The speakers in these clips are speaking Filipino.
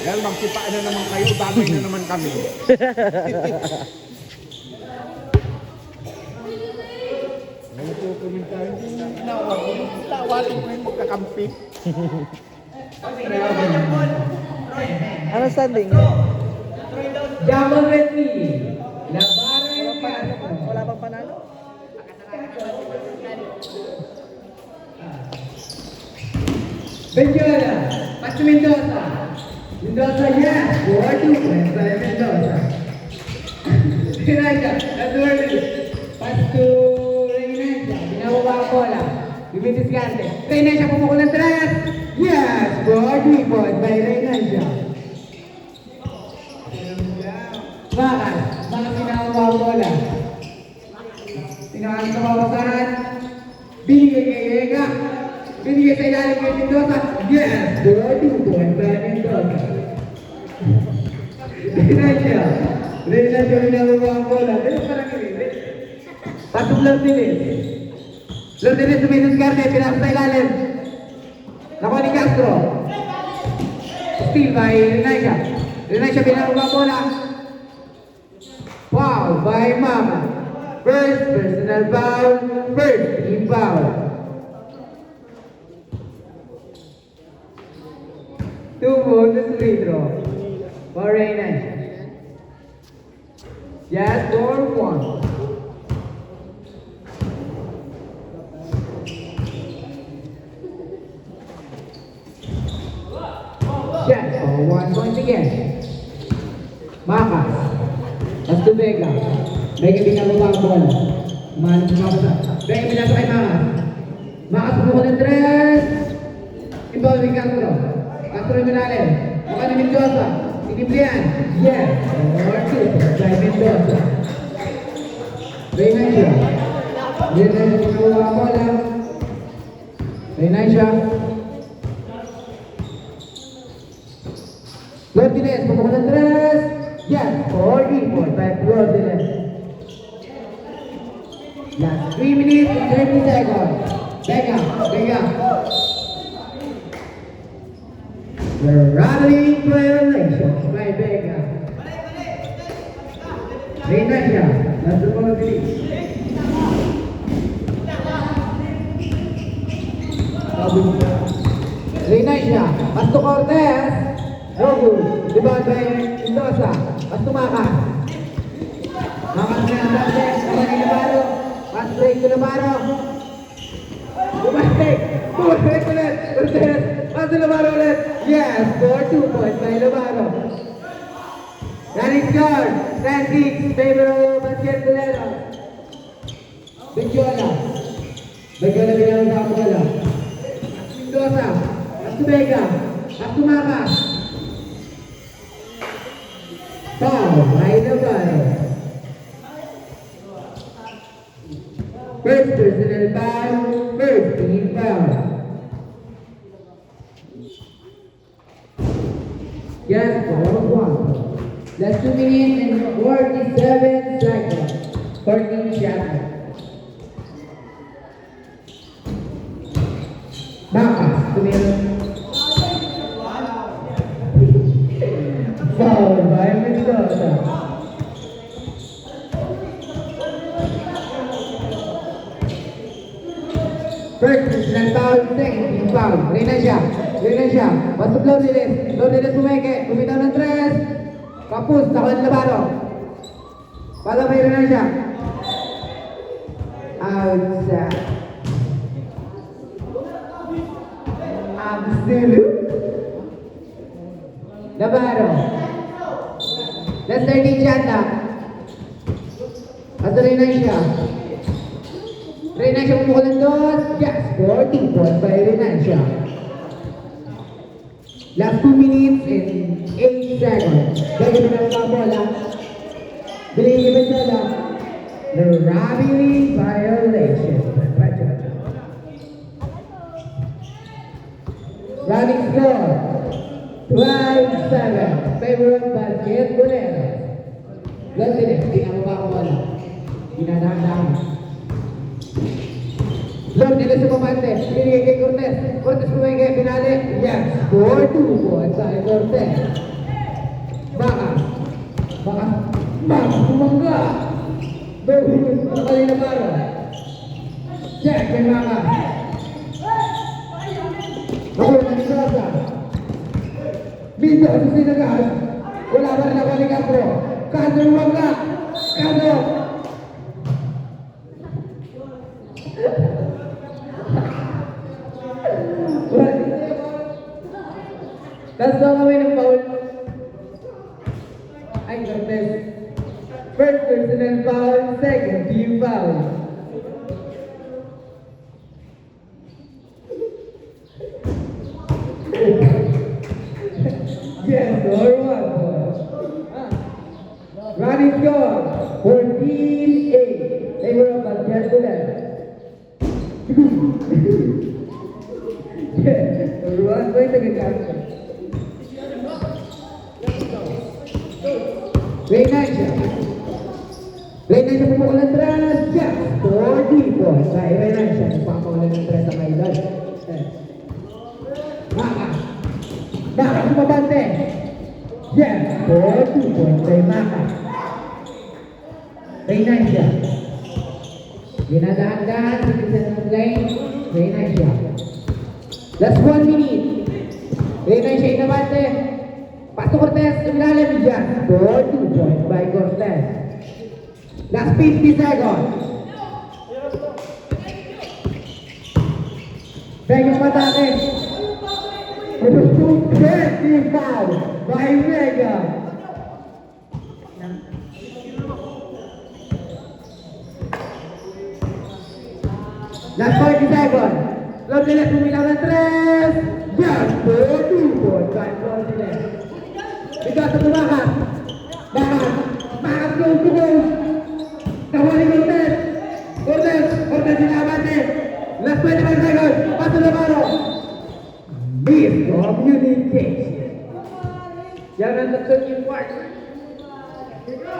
Yan, magsipa na naman kayo, damay na naman kami. Ano po komentahin? Nawalin mo yung magkakampi. Ano standing? Jamal Reddy. Labaran Wala pang panalo? Benjola. Pass to Mendoza. Mendoza, yes. 4-2 points by Mendoza. Reynaldo. That's worthy. Pass to Reynaldo. Binababa ang bola. Bibidiscarte. Reynaldo pumukul ng tres. Yes. 4-3 points by Reynaldo. Bakas. Bakas binababa ang bola. Pinakang sa babasahan. Binigay kay Vega. Binigay sa ilalim kay Mendoza. Yes! 4-2 points by Mendoza. Reynaldo. Reynaldo binababa ang bola. Ganun parang yun. Pasok Lourdes. Lourdes Dumidiscarte. Pinasok sa ilalim. Nakuha ni Castro. Steal by Reynaldo. Reynaldo binababa ang bola. Foul by Mama. First personal foul. First team foul. 2 bonus free throw for Reynaldo. Yes, 4-1. Yes, for 1 point again. Makas. Pas to Vega. Vega binababa ang bola. Mahalap sa kapasa. Vega pinasok kay Makas. Makas pumukul ng tres. Inbound ni Castro. Castro yung malalim. Mukha ni Mendoza. Siniblian. Yes. 4-2 by Mendoza. Reynaldo. Reynaldo pinababa ang bola. Reynaldo. Lourdes pumukul ng tres. Yes. 4-3 by Lourdes. Last 3 minutes and 30 seconds. Vega. Vega. The rallying violations by Vega. Reynaldo. That's the ball of the league. Reynaldo. Pass to Cortez. No good. Rebound by Mendoza. Pass to Makas. Makas na ang subject. Naman ni Navarro. Pass break to Navarro. Bumalik. Bumalik ulit. Cortez. Pass to Navarro ulit. Yes. 4-2 points by Navarro. Running score. 10-6. Favor of Basket Bolero. Benjola. Benjola binababa ang bola. Mendoza. Pass to Vega. Pass to Makas. Foul by Navarro. First personal foul, first team foul. Yes, for 1. That's 2 minutes and 47 seconds for Team Shatner. Makas, 2 minutes. Foul by Mendoza. First personal foul, second team foul. Reynaldo. Reynaldo. Pasok Lourdes. Lourdes pumeke. Bumitaw ng tres. Kapus. Nakuha ng Navarro. Pala kay Reynaldo. Outside. Absolute. Navarro. That's 13 shot clock. At Reynaldo. Reynaldo pumukul ng dos. Yes, 14 points by Reynaldo. Last 2 minutes and 8 seconds. Vega binababa ang bola. Binigay ni Mendoza. The rallying violation. Running score. 12-7. Favor of Basket Bolero. Lourdes, binababa ang bola. Dinadahan-dahan. Lourdes sa pamante. Binigay kay Cortez. Cortez pumigay. Pinali. Yes. 4-2 points by Cortez. Berhubung kanina Maro. Check kay Maka. Nakuha ni Sosa. Minto sa sinagal. Wala pa rin ako ni Castro. Castro huwag na. Castro. Castro kami ng foul. Ay, Cortez. First personal foul, second team foul. Yes, or what? Running score, 14-8. Favor of Bastian Tulan. Yes, or what? Wait a minute. Reinancia pumukul ng tres. Yes, 40 points. Ay, Reinancia, nagpapawala ng tres ang idol. Maka sumabante. Yes, 40 points kay Maka. Reinancia. Dinadaan-daan sa center ng lane. Reinancia. Last 1 minute. Reinancia inabante. Pato Cortez, ilalim dyan. 42 points by Cortez. Last 50 seconds. Vegas matake. 25 by Vega. Last 40 seconds. Lodgeles pumilang ng 3. Yes, 42 points by Lodgeles. Ito sa tumakas. Makas goes to goal. Nawali Cortez. Cortez sinabate. Last 25 seconds. Pato Navarro. Miscommunication. Yan ang nag-13 part.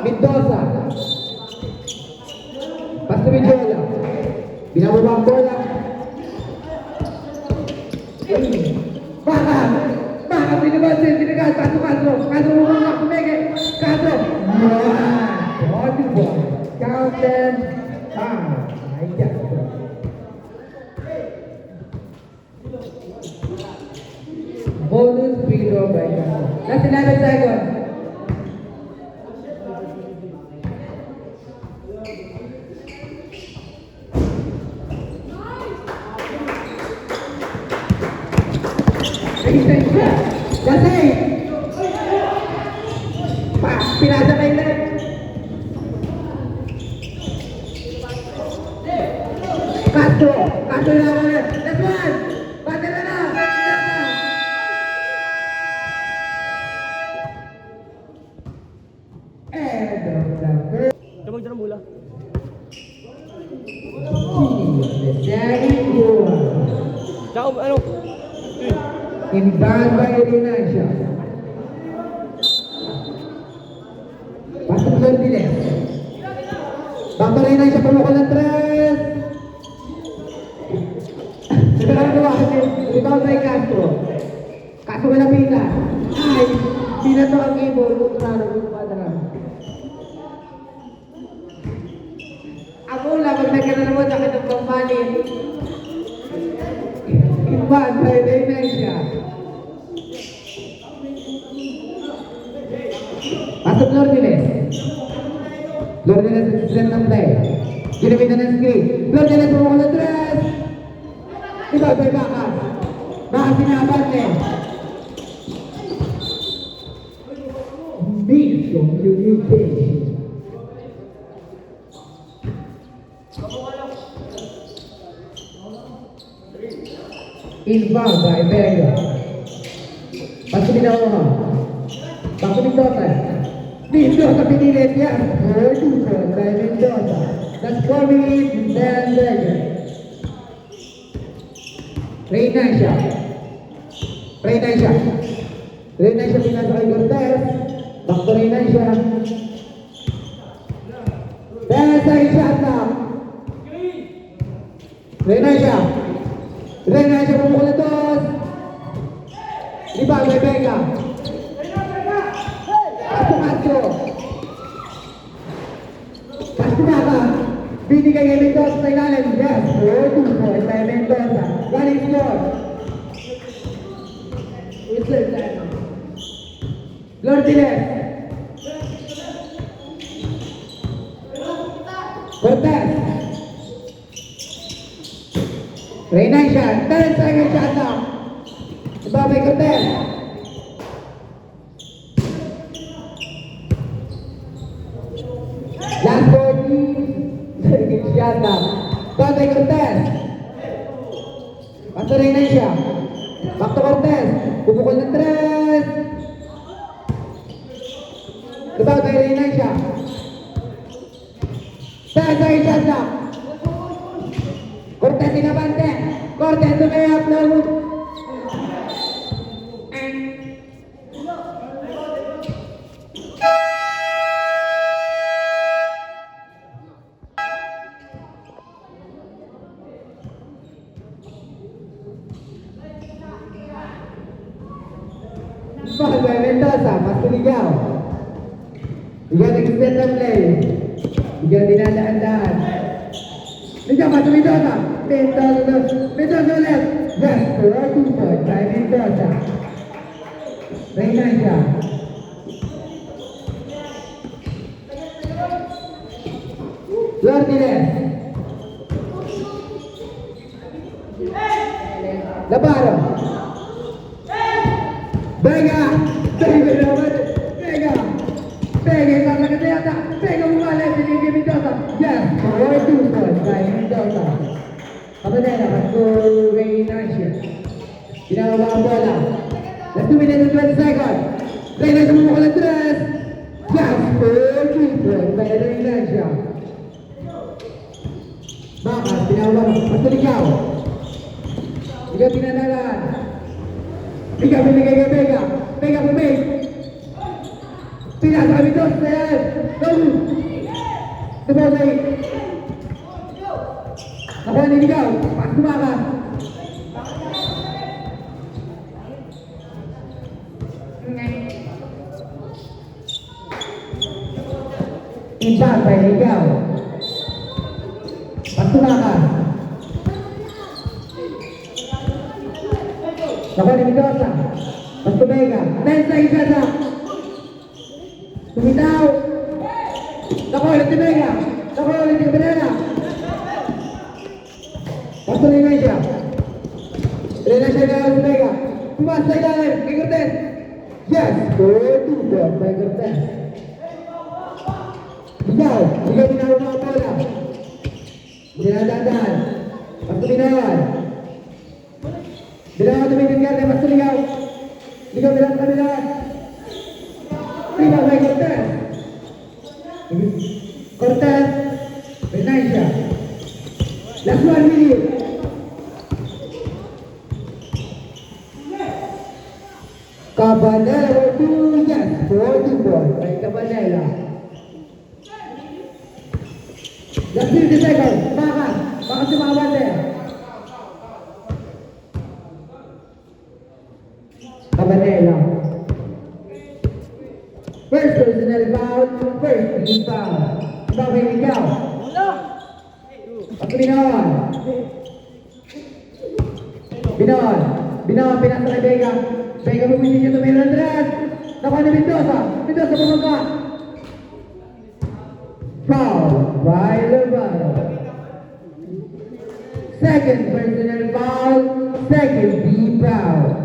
Mendoza. Pasto Vidyola. Binababa ang bola. Baka pinabase, sinigal, Castro muna, kumege, Castro, count them, ay Castro. Bonus free throw by Castro. Last 11 seconds. Kasi pinasa kay Len. Castro na ulit. Last one. Bate na na. End of the first. Damag dyan ang mula. The second quarter. Tsaka ano? Inbound by Reinancia. Pasok Lordiles. Back to Reinancia, pumukul ng 3. Nagkakaroon kasi rebound by Castro. Castro malapitan. Ay, binato ang ibon. Tutularo yung padra. Ako lang, pag nagkakaroon sa akin ng pambalin. Inbound by Reinancia. Pasok Lordiles. Lordiles set ng play. Ginamitan ng screen. Lordiles pumukul ng 3. Ikaw by Bakas. Bakas sinabante. Miscommunication. Inbound by Vega. Pasok Minaoha. Pasok Mendoza. Mendoza pinilit yan. 42 by Mendoza. That's 4 minutes and Vega. Reinancia pinasa kay Cortez. Back to Reinancia. Desa shot clock. Reinancia pumukul na tos. Rebound by Vega. Castro. Castro Maka. Binibigay kay Mendoza sa ilalim. Yes, 4-2 by Mendoza. Running score. Whistle time. Lordiles. Cortez. Reynaicia. 10 seconds shot now. Ibabay Cortez. Last 40 seconds shot now. Ibabay Cortez. Paso Reynaicia. Back to Cortez. Pupukol ng 3. Ibabay Reynaicia. 10 seconds shot now. Cortez inabante. Cortez tumaya upload. Foul by Mendoza, mas tuligaw. Ikaw nag-split ng play. Ikaw dinadaan-daan. Ikaw, mas Mendoza. Mendoza ulit. Yes, 4-2 by Mendoza. Reynaicia. Lordiles. Labaro. Vega! Vega naman! Vega! Vega, ilalagay na yata! Vega bumalik! Binigay Mendoza! Yes! 4-2 by Mendoza. Kabanela, bago Reynaicia. Ginagawa ang bola. Last 2 minutes and 20 seconds. Reynaicia mumukol ang 3. Yes! 4-2 by Reynaicia. Bakas, pinawala. Patuligaw. Ikaw tinanalan. Ikaw binigay kay Vega. Vega bumig. Pinasa kami doon sa yan. Go! Tumabay. Nakuha ni Ikaw. Pas kumakas. Imbang by Ikaw. Pas kumakas. Nakuha ni Mendoza. Pas Vega. 10 seconds na. Tumitaw. Nakuha ulit ni Vega. Nakuha ulit ni Cabrera. Pas to Reynaicia. Reynaicia na si Vega. Tumas sa ilalim. Kay Cortez. Yes! 4-2 by Cortez. Ikaw ginagawa mga bola. Dinadaan. Pas tuminawan. Bilang tumigil ka, mas tuligaw. Ligaw bilang kanila. Ligaw by Cortez. Cortez. Reynaicia. Last 1 minute. Cabanela, 2 yes. 4-2 by Cabanela. Last 50 seconds. Bakas. Bakas si mga bate. Cabanela. First personal foul, first team foul. Babay Ikaw. Binawan. Binawan. Binawan, pinasa kay Vega. Vega bumili niya tumira ng Andres. Nakuha ni Mendoza. Mendoza bumangka. Foul by Labaro. Second personal foul, second team foul.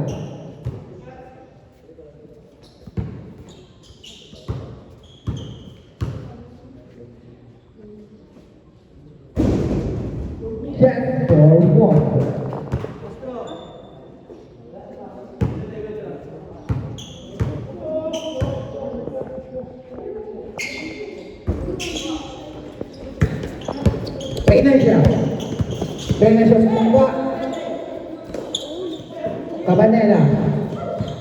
Check for 1. Reynaicia. Reynaicia sa tangwa. Cabanela.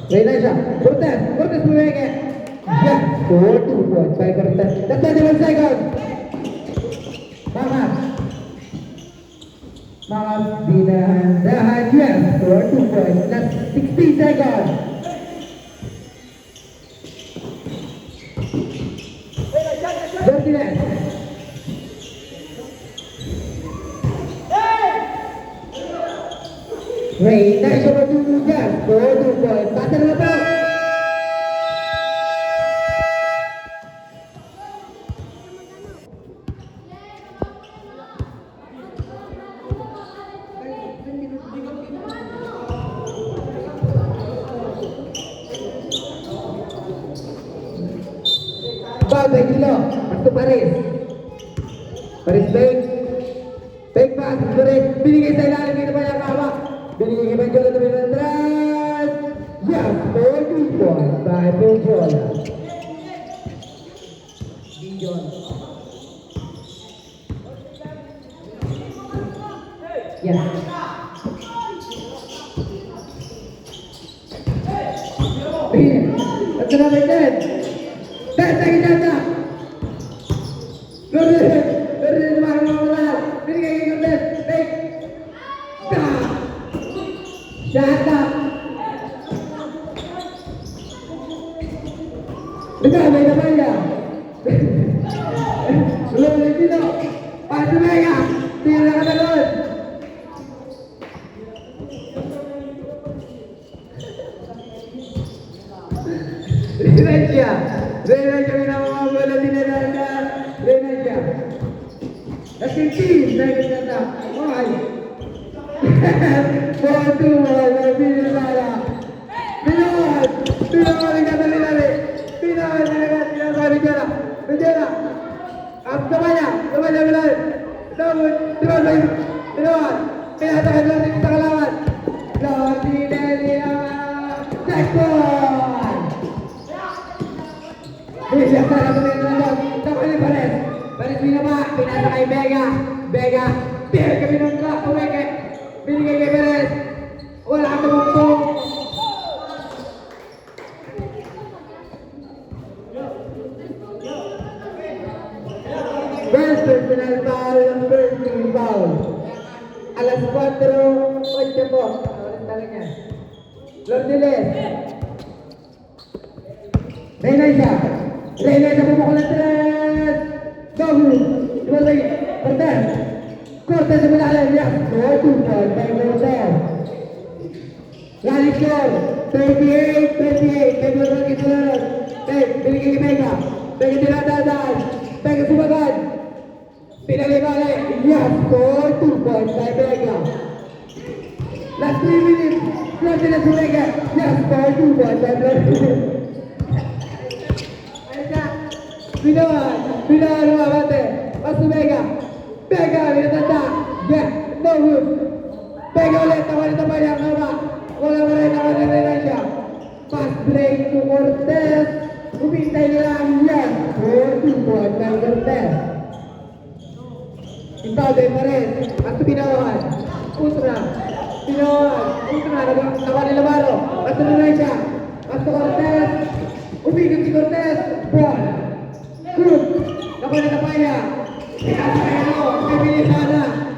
Reynaicia. Cortez. Cortez bumeke. Yes. 4-2 by Cortez. That's 21 seconds. Bakas. Mga binahandahan. Yes. 4-2. That's 60 seconds. Lordiles. Reyna siya matulugan. 4-2 point. Pasa na po. Bagay dilo. Pasto Paris. Paris baik. Baik pass. Paris. Binigay sa ilalim dito pa yung kawak. Binigay kay Benjola to Benjola. Yes, 4-2 point by Benjola. Benjola. Yes. At na ba yan? Lagi data. Lord, mawala. Binigay kay Cortez. Take. Data. May naman yan. Lord, dito. Paso Mega. Tira na ka na Lord. Renancia minamamawala din na Renancia. Laking team dahil nata. Okay. 4-2 na binilala. Pinawal. Pinawal ka na nilali. Pinawal ka na. Pinawal. At kamanya bilal. Pinawal. Pinatakan lang din sa kalawan. Lordinelia. Checkpoint. Bisa sana pemenang tak boleh Paris. Paris binaba, pinasa kay Vega. Vega, biar kami nonton Vega. Binigay kay Paris. Wala ka tumungtong. First personal foul ng first team foul. Alas 4:08 po. Alas talaga. Lordiles. Renancia. Renancia pumukul ng 3. Dogu. Iba lagi. Cortez. Cortez sa malalim. Yes. 4-2 point by Cortez. Running score. 38-28. May bulong kitulunod. Binigay kay Vega. Vega tinatadaan. Vega sumagad. Pinalibali. Yes. 4-2 point by Vega. Last 3 minutes. Close na sa Vega. Yes. 4-2 point by Vega. Binawan mga bate. Pasto Vega. Vega, binatanda. Yeah, no good. Vega ulit, naman pa niya ang kama. Wala pa rin naman na rin siya. Pass break to Cortez. Umintay nila ang yan. 4-2 point by Cortez. Impaldoy pa rin. Pasto Binawan. Putra. Binawan. Putra. Nawa nila Baro. Pasto na rin siya. Pasto Cortez. Umigit si Cortez. Ball. Group. Nakuha na tapaya. Pinasayano. Pibili sana.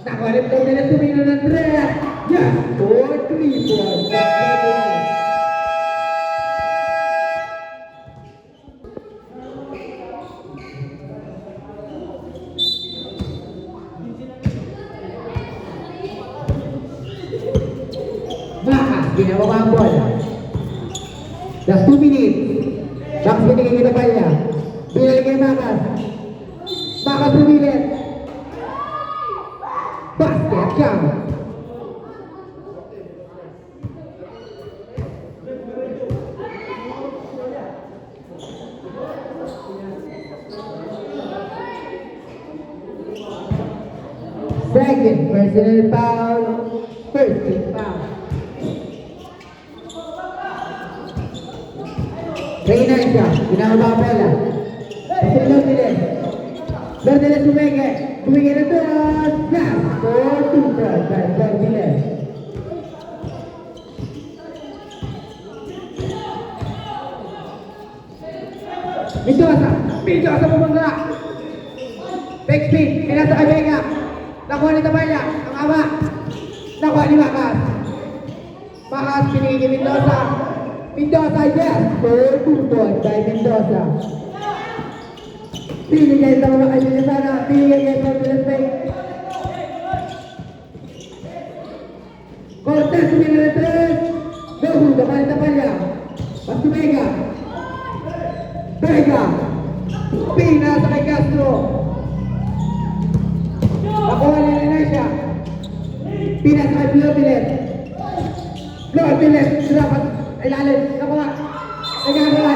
Nakuha rin daw nila tumino ng 3. Yes. 4-3 point. Baka. Ginawa ang bola. Just 2 minutes. Tapos binigay kita pa niya. Binigay kay Makas. Makas bumilit. Basket jam. Second personal foul. First team foul. Renancia, ginagawa ang bola. Kasi Lordiles. Lordiles bumigay. Bumigay na ito. Yes! 4-2 by Lordiles. Mendoza bumangga. Back spin. Pinasa kay Vega. Nakuha ni Tabaya. Ang awa. Nakuha ni Makas. Makas pinigay kay Mendoza. Mendoza, yes! 4-2 point by Mendoza. Pinigay sa mga kanya sana. Pinigay kay Lordiles. Cortez tumira de tres. Segundo, palita Palla. Pas to Vega. Vega. Pina sa kay Castro. Nakuha ni Renacia. Pina sa kay Flotilet. Flotilet. Dapat ilalim. Nakuha. Nagagawa.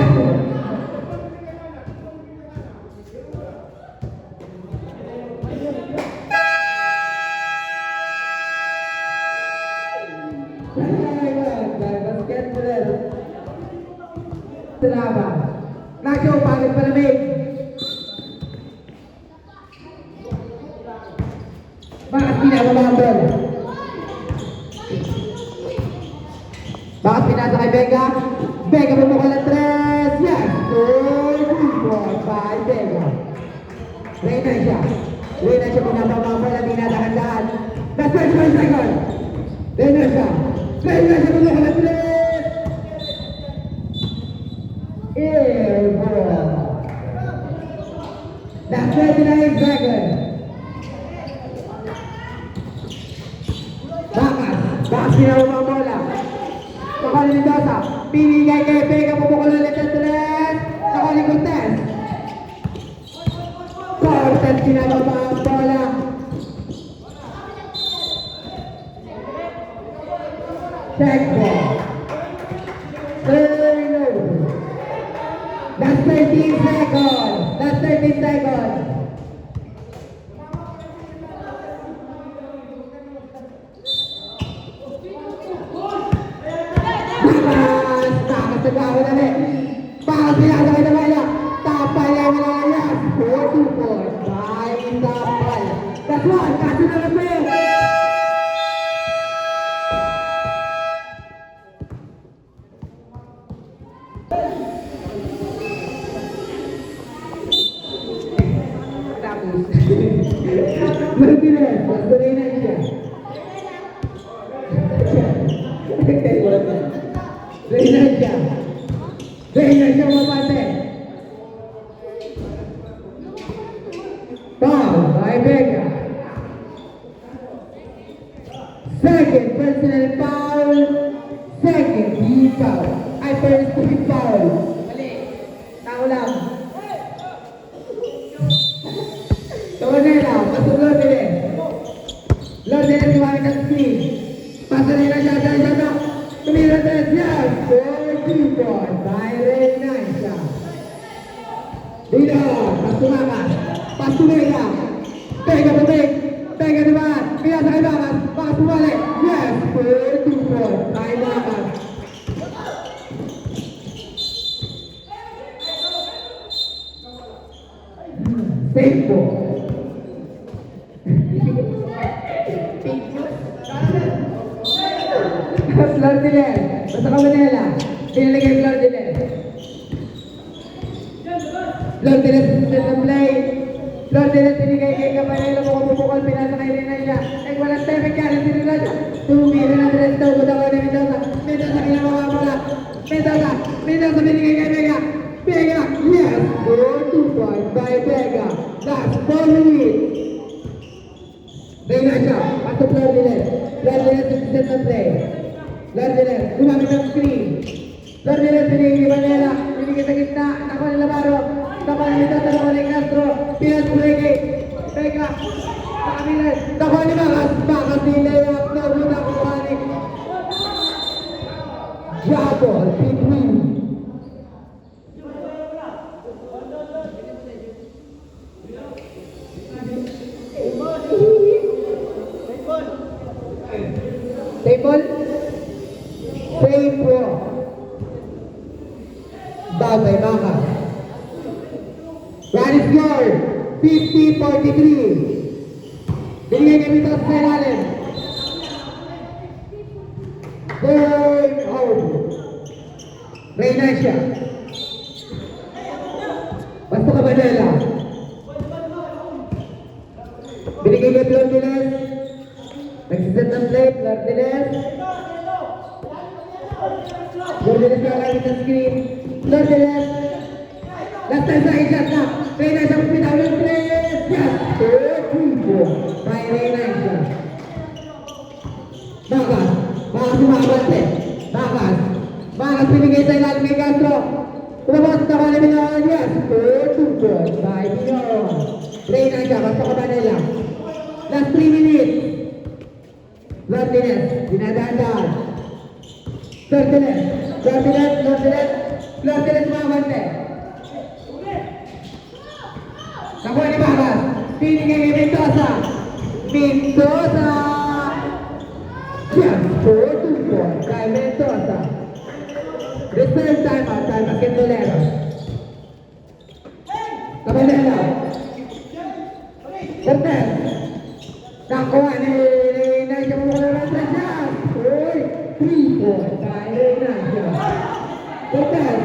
Kenapa? Nacho pangit palamig. Bakit pinababambol? Bakit pinasa kay Vega? Vega bumukal ng tres. Yes! Good by Vega. Reyna siya. Reyna siya pinababambol at dinadahan-dahan. That's 21 seconds. Reyna siya. Reyna siya bumukal ng tres. Airball. That's 29 seconds. Bakas pinababa bola. Nakali Mendoza. Pinigay kay Vega. Pumukul ulit ang tres. Nakali Cortez. Cortez pinababa ang bola. Check ball. That's 13 seconds. That's 13 seconds. Bakas sa gawin na rin. Bakas pinasa kay Tabaya. Tapaya yung malayas. 4-2 points by Tapaya. That's one. Kasi na rin. Martinez, pastuloy na siya. Reyna siya. Reyna siya mapate. Foul by Vega. Second personal foul. Second team foul. Ay, first team foul. Mali. Tao lang. Tawanela, pasok Lourdes. Lourdes gumamit ng screen. Pasok nila siya. Tumira tres, yes! 4-2 by Reyna siya. Dito, pas tumakas. Pas tumira. Vega pabig. Vega naman. Pinasa kay Bakas. Bakas bumalik. Yes! 4-2 by Bakas. Safe ball. Flotilet. Basta ka Manila. Pinaligay Flotilet. Flotilet set ng play. Flotilet pinigay kay Cabanela. Pumukol. Pinasa kay Renacia. Ay walang time. Kaya sinila siya. Tumira ng tres daw. Buta ko na Mendoza. Mendoza kinamawa pala. Mendoza pinigay kay Vega. Vega. Yes. 4-2 points by Vega. That's 4 minutes. Reyna siya. Pasok Flotilet. Flotilet set ng play. Lourdes, gumamit ng screen. Lourdes, pinigay Manila. Pinigay sa gitna. Nakuha ni Labaro. Nakuha ni Mendoza. Nakuha ni Castro. Pinas Bureke. Vega. Nakamilan. Nakuha ni Bakas. Bakas ni Layup. Nakuha kukuha ni Jabol. Between. Table. Save pro. Bagay Baka. Run score. 50-43. Binigay kami ito sa ilalim. Game over. Reyna siya. Basta ka Manila. Binigay kay Flotilet. Nagsiset ng play. Flotilet. Lourdes yung langit ng screen. Lourdes. Last time sa isat na. Reyna siyang pinawin press. Yes! 4-2 by Reyna siya. Bakas. bumabante. Bakas. Bakas pinigay sa ilalim kay Castro. Kumabas na kami na yes. 4-2 by Pino. Play na siya. Basta ka ba nila? Last 3 minutes. Lordines. Dinadaan. Lordines. Lordines. Lordines. Lordines bumabante. Nakuha ni Bakas. Pinigay kay Mendoza. Mendoza. Yes. 4-2 by Mendoza. Reserve timeout, timeout, Kendolero. Caballero. Cortez. Nakuha ni Naisha Mumukulera sa shot. Uy, 3-4 tayo Naisha. Cortez.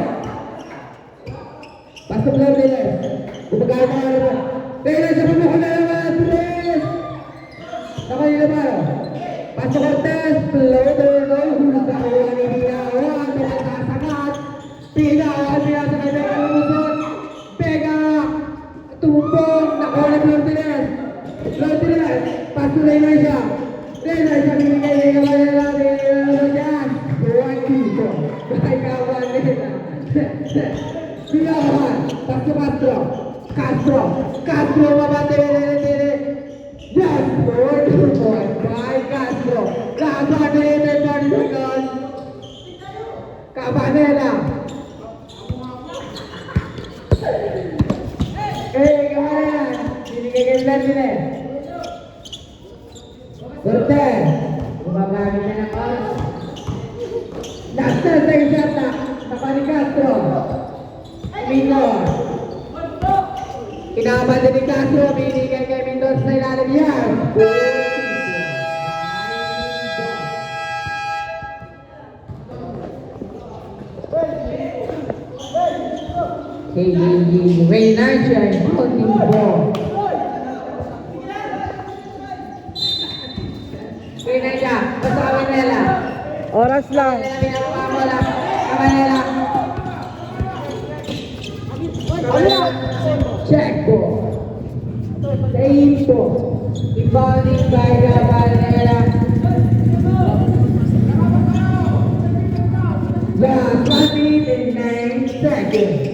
Pasok lang nila. Kumagaya mga naman. Naisha Mumukulera sa 3. Nakuha nila ba? Pasok Cortez. Floater. Hulog na kuha ni Diao. Pinawan niya sa kanyang lumusot. Pega. Tumpong. Nakuha ni Lordines. Lordines. Pasulay na siya. Lordines siya binigay niya kaya natin. Lordines. Buwan dito. Bahay kawan nila. Pinawan. Paso Castro. Castro. Castro mabate. Yes. Buwan dito. Bahay Castro. Castro nila. 40 seconds. Cabanela. Cabanela. Binigay kay Lordines. Cortez. Gumagamit na ng oras. Last na sa shot na. Nakuha ni Castro. Minor. Kinabante ni Castro. Binigay kay Mendoza sa ilalim yan. Ray Naisha is holding the ball. Ray Naisha, basta Cabanela. Oras lang. Cabanela. Check ball. Save ball. Rebounding by Cabanela. Last 1 minute and 9 seconds.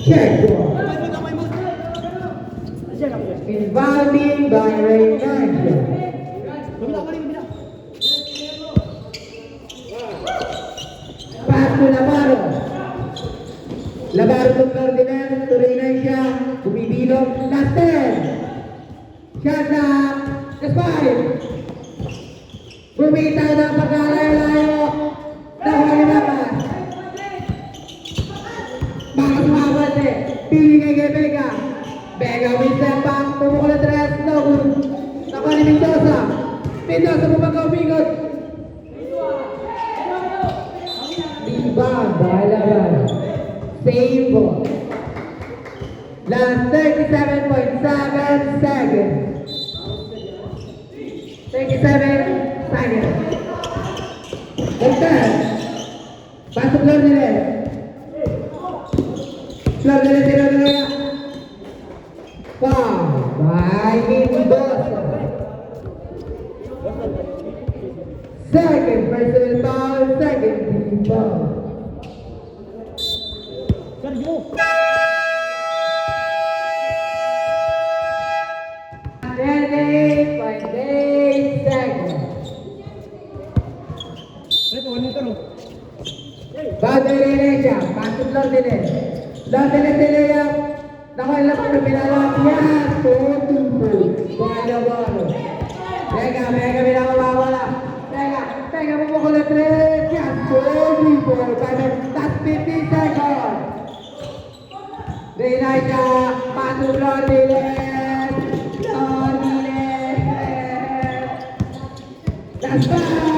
Check ball. Inbounding by Ray Naisha. Pass to Labaro. Labaro to Lordines to Ray Naisha. Bumibilog. Last 10. Shot na. Last 5. Bumitaw ng pagkalayo-layo. Nakuha ni Bakas. Bakas mabate. Pinigay kay Vega. Vega with step back. Pumukul na 3. No good. Nakuha ni Mendoza. Mendoza bumagaw-bigot. Rebound. Bahala. Save ball. Last 37.7 seconds. 37 seconds. Cortez. Pasok Lordines. Lordines. Foul by Mendoza. Second personal foul. Second team foul. Sergio. 38.8 seconds. Bago Indonesia, pasok Lordines. Lordines nila. Nakuha naman ang pinalap yan. 4-2. Balo. Vega pinakawawala. Vega bumukul na 3. Yan, 4-4. That's 15 seconds. Indonesia, pasok Lordines. That's 5.